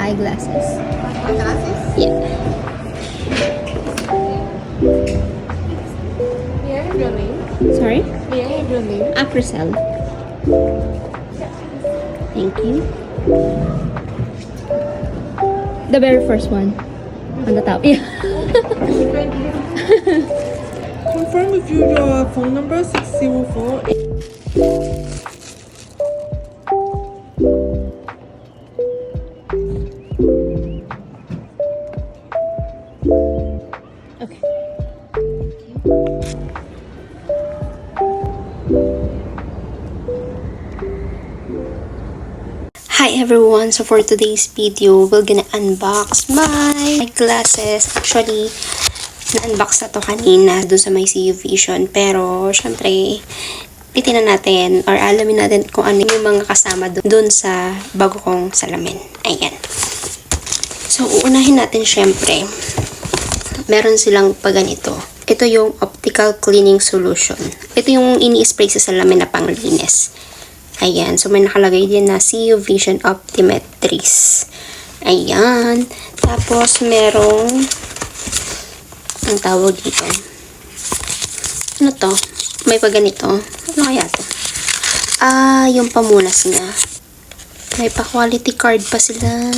eyeglasses. Glasses? Yeah. May I have your name? Sorry? May I have your name? Apricel. Thank you. The very first one. On the top. Yeah. Confirm with you your phone number 604. Okay. Hi everyone! So for today's video, we're gonna unbox my glasses. Actually, na-unbox na to kanina dun sa may CU Vision. Pero, syempre, titinan natin or alamin natin kung ano yung mga kasama dun sa bago kong salamin. Ayan. So, uunahin natin syempre. Meron silang paganito. Ito yung optical cleaning solution. Ito yung ini-spray sa salamin na panglinis. Ayan. So, may nakalagay din na CU Vision Optimetris. Ayan. Tapos, merong ang tawag dito. Ano to? May pa ganito. Ano kaya to? Yung pamunas niya. May pa quality card pa sila.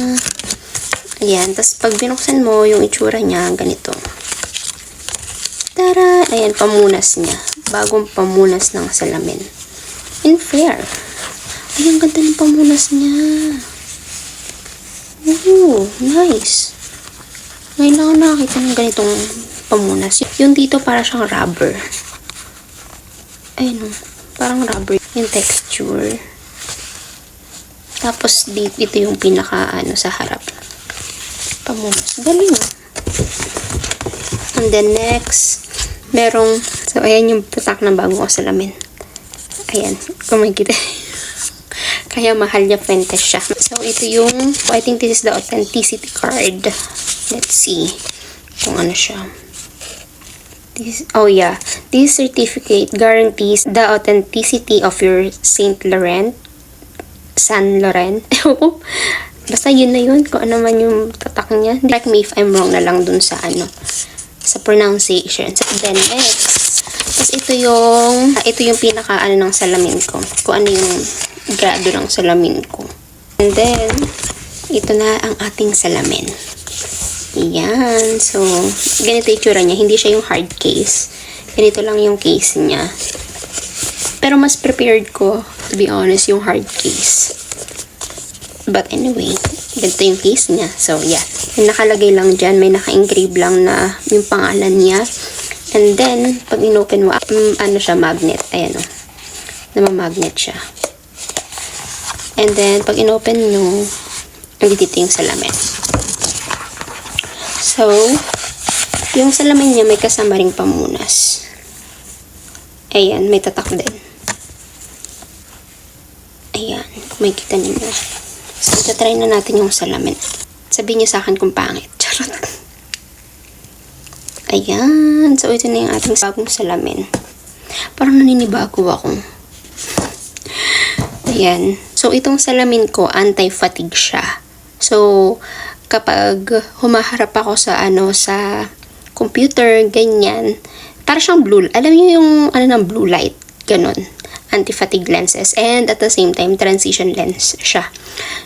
Ayan. Tapos, pag binuksan mo, yung itsura niya, ganito. Tara! Ayan, pamunas niya. Bagong pamunas ng salamin. In fair. Ay, ang ganda ng pamunas niya. Ooh, nice. Ngayon lang ako nakakita ng ganitong pamunas. Yung dito para siyang rubber. Ayun, parang rubber yung texture. Tapos dito yung pinaka sa harap. Pamunas. Galing. And then next, merong, so ayan yung tatak ng bagong salamin. Ayan, kung makikita. Kaya mahal niya Fuentes siya. So, ito yung, I think this is the authenticity card. Let's see kung ano siya. Oh yeah. This certificate guarantees the authenticity of your Saint Laurent. Basta yun na yun. Kung ano man yung tatak niya. Correct me if I'm wrong na lang dun sa sa pronunciation. So, then next. Tapos ito yung pinaka ng salamin ko. Kung ano yung grado ng salamin ko. And then, ito na ang ating salamin. Ayan. So, ganito yung tsura niya. Hindi siya yung hard case. Ganito lang yung case niya. Pero mas prepared ko, to be honest, yung hard case. But anyway, ganito yung case niya. So, yeah. Yung nakalagay lang dyan, may naka-engrave lang na yung pangalan niya. And then, pag inopen mo, ano siya, magnet. Ayan o. Namamagnet siya. And then, pag inopen nyo, nandito yung salamin. So, yung salamin niya may kasama ring pamunas. Ayan, may tatak din. Ayan, kung may kita ninyo. So, try na natin yung salamin. Sabihin niyo sa akin kung pangit. Charot. Ayan. So, ito na yung ating bagong salamin. Parang naninibago ako. Ayan. So, itong salamin ko, anti-fatigue siya. So, kapag humaharap ako sa sa computer, ganyan, para siyang blue, alam niyo yung ng blue light, ganun. Anti-fatigue lenses. And at the same time, transition lens siya.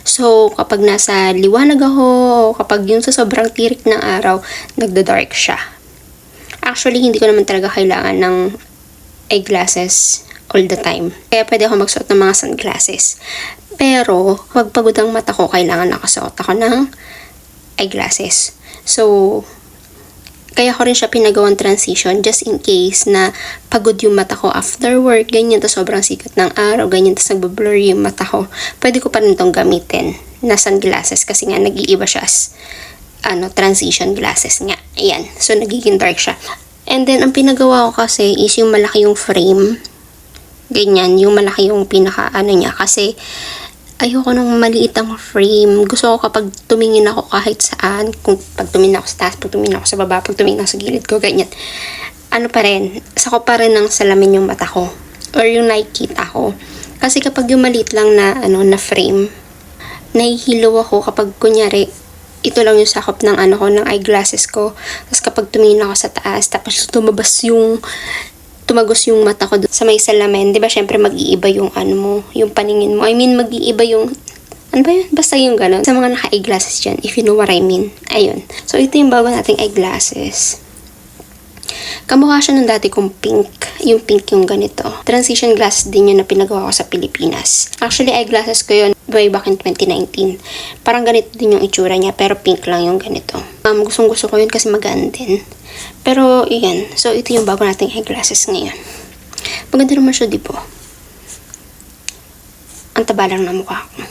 So, kapag nasa liwanag ako, kapag yung sa sobrang tirik ng araw, nagda-dark siya. Actually, hindi ko naman talaga kailangan ng eyeglasses all the time. Kaya pwede ako magsuot ng mga sunglasses. Pero, pag pagod ang mata ko, kailangan nakasuot ako ng eyeglasses. So, kaya ko rin siya pinagawang transition just in case na pagod yung mata ko after work, ganyan, to sobrang sikat ng araw, ganyan, tas nagbablur yung mata ko. Pwede ko pa rin itong gamitin na sunglasses kasi nga nag-iiba siya as transition glasses nga. Ayan. So, nagiging dark siya. And then, ang pinagawa ko kasi is yung malaki yung frame. Ganyan, yung malaki yung pinaka niya. Kasi, ayoko ng maliit ang frame. Gusto ko kapag tumingin ako kahit saan, kung pag tumingin ako sa taas, pag tumingin ako sa baba, pag tumingin ako sa gilid ko, ganyan. Pa rin, sako pa rin ng salamin yung mata ko. Or yung nakikita ko. Kasi kapag yung maliit lang na, na frame, nahihilo ako kapag kunyari, ito lang yung sakop ng ano ko, ng eyeglasses ko. Tapos kapag tumingin ako sa taas, tapos tumagos yung mata ko sa may salamin, 'di ba? Syempre mag-iiba yung ano mo, yung paningin mo. I mean, mag-iiba yung ano ba yun? Basta yung gano'n. Sa mga naka-eyeglasses dyan, if you know what I mean. Ayun. So, ito yung bago nating eyeglasses. Kamukha siya nung dati kong pink. Yung pink yung ganito. Transition glasses din yun na pinagawa ko sa Pilipinas. Actually, eyeglasses ko yun way back in 2019. Parang ganito din yung itsura niya, pero pink lang yung ganito. Gustong gusto ko yun kasi magaan din. Pero, yan. So, ito yung bago nating eyeglasses ngayon. Maganda naman siya, di po? Ang taba lang na mukha ko.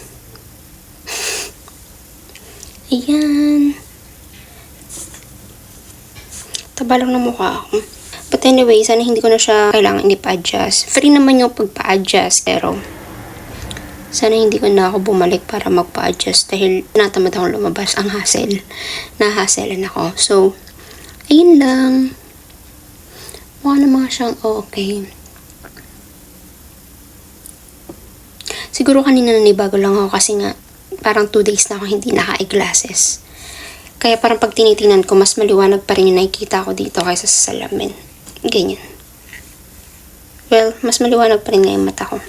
Ayan. Taba lang na mukha ako. But anyway, sana hindi ko na siya kailangan ipa-adjust. Free naman yung pagpa-adjust, pero sana hindi ko na ako bumalik para magpa-adjust dahil tinatamad akong lumabas. Ang hassle. Nahasslean ako. So, ayun lang. Mukha naman siyang okay. Siguro kanina nanibago lang ako kasi nga parang 2 days na ako hindi naka-eyeglasses. Kaya parang pag tinitingnan ko, mas maliwanag pa rin yung nakikita ko dito kaysa sa salamin. Ganyan. Well, mas maliwanag pa rin nga yung mata ko.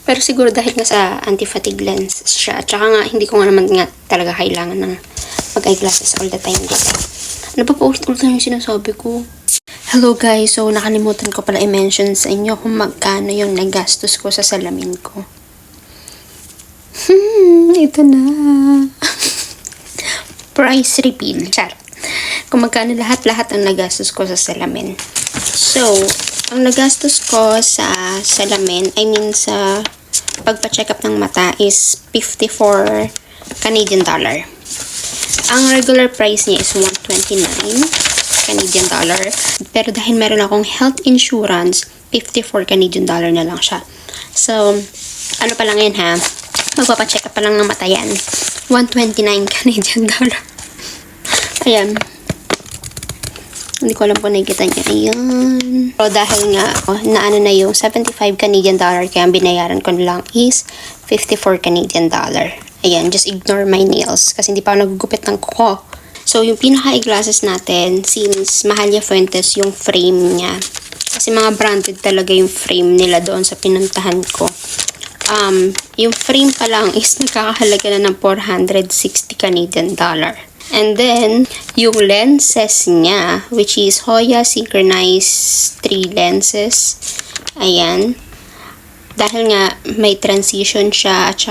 Pero siguro dahil nga sa anti-fatigue lens siya. Tsaka nga, hindi ko nga naman nga talaga kailangan ng mag-eyeglasses all the time dito. Ano pa paulit-ulit na yung sinasabi ko? Hello guys, so nakalimutan ko pala i-mention sa inyo kung magkano yung nagastos ko sa salamin ko. Ito na. Price reveal. Char. Kung magkano lahat-lahat ang nagastos ko sa salamin. So, ang nagastos ko sa salamin, I mean sa pagpa-check up ng mata is 54 Canadian dollar. Ang regular price niya is 129 Canadian dollar. Pero dahil meron akong health insurance, 54 Canadian dollar na lang siya. So, ano pa lang yan ha? Magpapacheck up pa lang ng mata yan. 129 Canadian dollar. Ayan. Hindi ko alam kung nakikita niya. Ayan. So, dahil nga, naano na yung 75 Canadian dollar, kaya ang binayaran ko lang is 54 Canadian dollar. Ayan, just ignore my nails kasi hindi pa ako nagugupit ng kuko. So, yung pinaka-eyeglasses natin, since Mahalia Fuentes yung frame niya. Kasi mga branded talaga yung frame nila doon sa pinuntahan ko. Yung frame pa lang is nagkakahalaga na ng 460 Canadian dollar. And then, yung lenses niya, which is Hoya Synchronized 3 lenses. Ayan. Dahil nga may transition siya at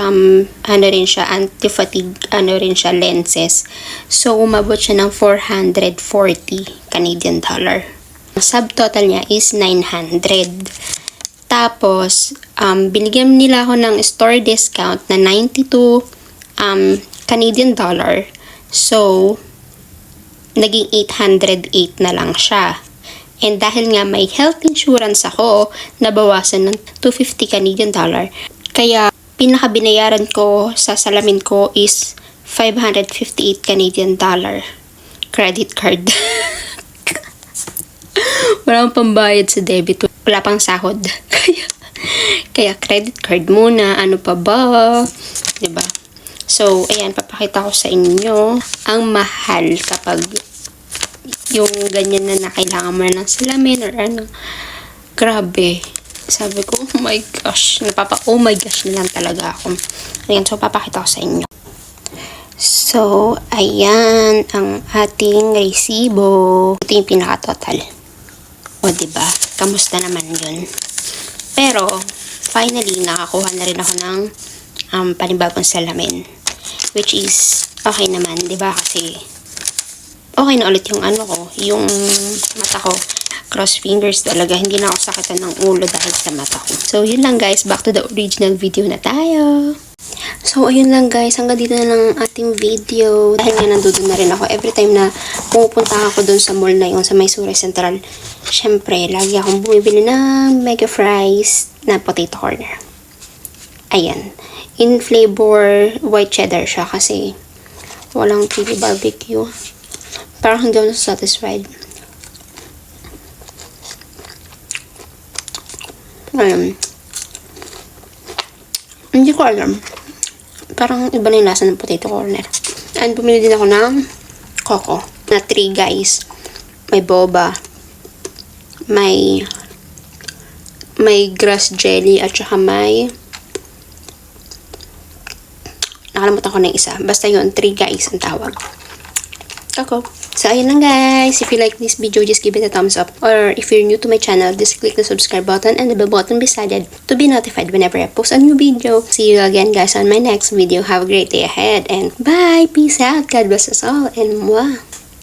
anti-fatigue lenses. So, umabot siya ng 440 Canadian dollar. Ang subtotal niya is 900. Tapos, binigyan nila ako ng store discount na 92 Canadian dollar. So, naging 808 na lang siya. And dahil nga may health insurance ako, nabawasan ng 250 Canadian dollar. Kaya, pinakabinayaran ko sa salamin ko is 558 Canadian dollar. Credit card. Wala akong pambayad sa debit. Wala pang sahod. Kaya credit card muna. Ano pa ba? Diba? So, ayan, papakita ko sa inyo. Ang mahal kapag yung ganyan na kailangan mo na ng salamin or ano. Grabe. Sabi ko, oh my gosh. Oh my gosh na lang talaga ako. Ayan, so papakita ko sa inyo. So, ayan ang ating resibo. Ito yung pinaka-total. O, diba? Kamusta naman yun? Pero, finally, nakakuha na rin ako ng panibagong salamin. Which is, okay naman, diba? Kasi, okay na ulit yung ano ko, yung mata ko. Cross fingers talaga. Hindi na ako sakitan ng ulo dahil sa mata ko. So, yun lang guys. Back to the original video na tayo. So, ayun lang guys. Hanggang dito na lang ang ating video. Dahil nga nandun na rin ako. Every time na pumupunta ako dun sa mall na yun, sa Mysore Central, syempre, lagi akong bumibili ng mega fries na potato corner. Ayan. In flavor, white cheddar siya kasi walang chili barbecue. Parang hindi ako satisfied. Hindi ko alam. Parang iba na yung lasa ng potato corner. And bumili din ako ng coco na 3 guys. May boba. May grass jelly at saka may nakalimutan ko na yung isa. Basta yun, 3 guys ang tawag. Coco. So, ayun lang guys. If you like this video, just give it a thumbs up. Or if you're new to my channel, just click the subscribe button and the bell button beside it to be notified whenever I post a new video. See you again guys on my next video. Have a great day ahead and bye! Peace out! God bless us all and mwah!